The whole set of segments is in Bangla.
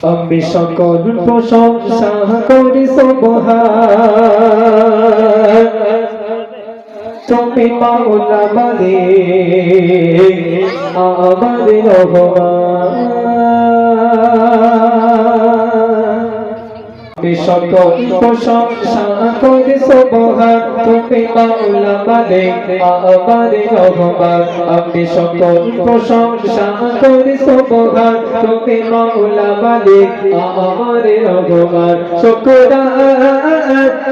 আমি সকল প্রশংসা করি সুবহান, তুমি মাওলা মালিক আমাদের রহমান। আমি সকল প্রশংসা করি সুবহান, তুমি মাওলা মালিক আমাদের রহমান। আমি সকল প্রশংসা করি সুবহান, তুমি মাওলা মালিক আমাদের রহমান। শুকরান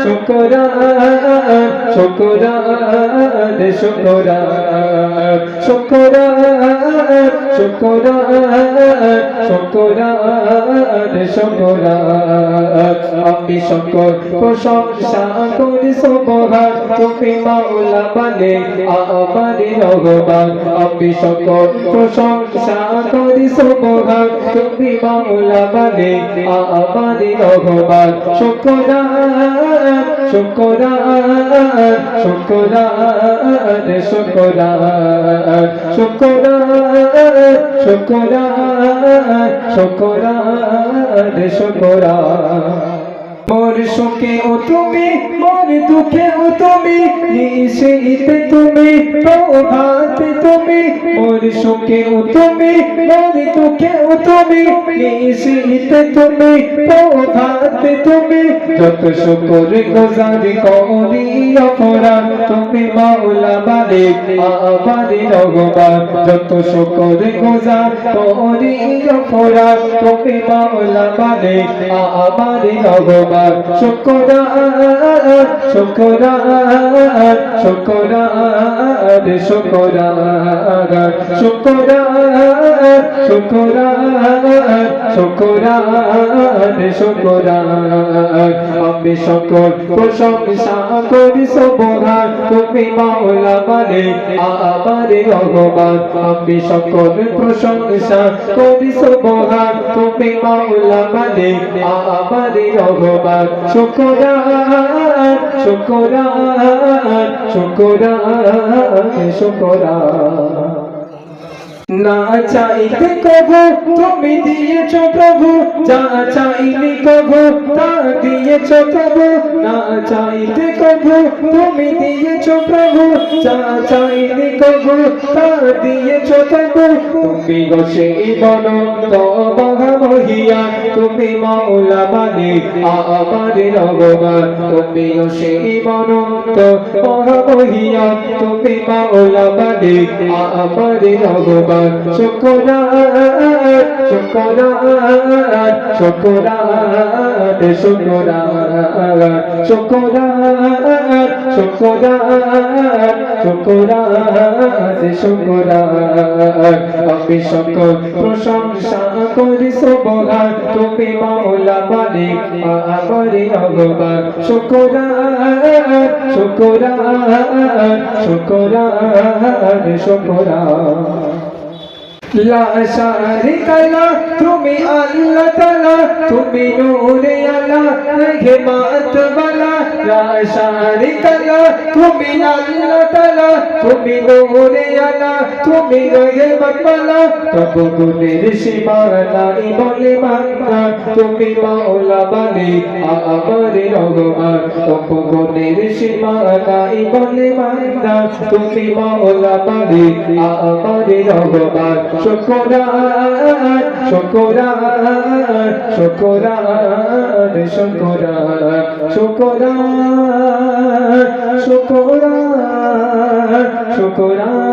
শুকরান শুকরান শুকরান শুকরান শুকরান শুকরান শুকরান। আমি সকল প্রশংসা করি সুবহান, তুমি মাওলা মালিক আমাদের রহমান। আমি সকল প্রশংসা করি সুবহান, তুমি মাওলা মালিক আমাদের রহমান। শুকরান শুকরান শুকরান শুকরান শুকরান শুকরান শুকরান শুকরান। মোর সুখে ও তুমি, মোর দুঃখে ও তুমি, নিশীতে তুমি, প্রভাতে তুমি। মোর সুখে ও তুমি, মোর দুঃখে ও তুমি, নিশীতে তুমি, প্রভাতে তুমি। যত শুকর গুজারি করি অপরাধ, তুমি মাওলা মালিক আমাদের রহমান। যত শুকর গুজার করি অপরাধ, তুমি মাওলা মালিক আমাদের রহমান। শুকরান শুকরান শুকরান শুকরান শুকরান শুকরান শুকরান শুকরান। আমি সকল প্রশংসা করি সুবহান, তুমি মাওলা মালিক আমাদের রহমান। আমি সকল প্রশংসা করি সুবহান, তুমি মাওলা মালিক আমাদের রহমান। শুকরান শুকরান শুকরান শুকরান। না চাইতে কবু তুমি দিয়েছ প্রভু, যা চাইনি কবু তা দিয়েছ প্রভু। না চাইতে কবু তুমি দিয়েছ প্রভু, যা চাইনি কবু তা দিয়েছ প্রভু। তুমি গোসে বনন্ত মহিয়া, তুমি মাওলা মালিক আমাদের রহমান। তুমি গোসে বনন্ত মহিয়া, তুমি মাওলা মালিক আমাদের রহমান। শুকরান শুকরান শুকরান শুকরান শুকরান শুকরান শুকরান শুকরান। আমি সকল প্রশংসা করি সুবহান, তুমি মাওলা মালিক আমাদের রহমান। শুকরান শুকরান শুকরান শুকরান। লা শারিকা লাহ, তুমি আল্লাহ তাআলা, তুমি নূরে আলা রহমত ওয়ালা। লা শারিকা লাহ, তুমি আল্লাহ তাআলা, তুমি নূরে আলা, তুমি রহমত ওয়ালা। তব গুণের সীমা নাই বলে মান্না, তুমি মাওলা মালিক আমাদের রহমান। তব গুণের সীমা নাই বলে মান্না, তুমি মাওলা মালিক আমাদের রহমান। শুকরান শুকরান শুকরান শুকরান শুকরান শুকরান শুকরান